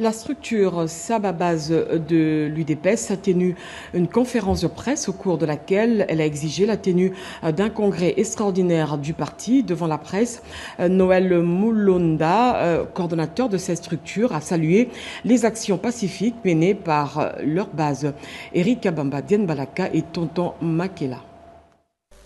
La structure Sababase de l'UDPS a tenu une conférence de presse au cours de laquelle elle a exigé la tenue d'un congrès extraordinaire du parti devant la presse. Noël Moulonda, coordonnateur de cette structure, a salué les actions pacifiques menées par leur base. Eric Abamba Dienbalaka et Tonton Makela.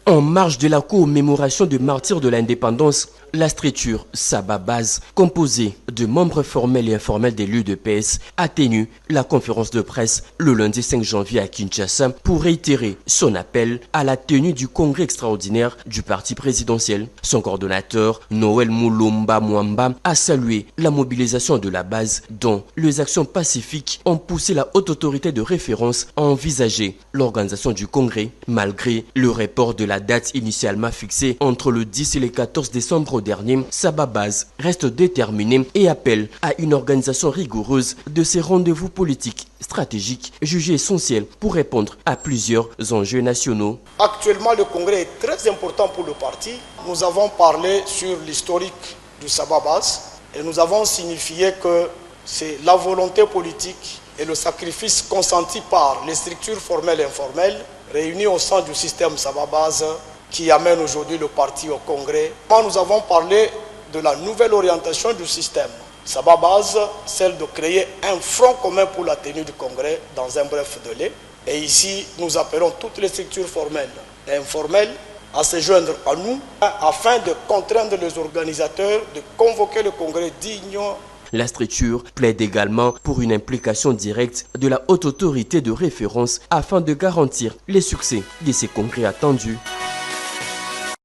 En marge de la commémoration du martyr de l'indépendance, la structure Sababase, composée de membres formels et informels de l'UDPS, a tenu la conférence de presse le lundi 5 janvier à Kinshasa pour réitérer son appel à la tenue du congrès extraordinaire du parti présidentiel. Son coordonnateur, Noël Moulomba Mwamba, a salué la mobilisation de la base dont les actions pacifiques ont poussé la haute autorité de référence à envisager l'organisation du congrès malgré le report de la date initialement fixée entre le 10 et le 14 décembre dernier. Sababase reste déterminé et appelle à une organisation rigoureuse de ces rendez-vous politiques stratégiques jugés essentiels pour répondre à plusieurs enjeux nationaux. Actuellement, le congrès est très important pour le parti. Nous avons parlé sur l'historique du Sababase et nous avons signifié que c'est la volonté politique et le sacrifice consenti par les structures formelles et informelles réunies au sein du système Sababase qui amène aujourd'hui le parti au congrès. Nous avons parlé de la nouvelle orientation du système Sababase, celle de créer un front commun pour la tenue du congrès dans un bref délai. Et ici, nous appelons toutes les structures formelles et informelles à se joindre à nous afin de contraindre les organisateurs de convoquer le congrès digne. La structure plaide également pour une implication directe de la haute autorité de référence afin de garantir les succès de ces congrès attendus.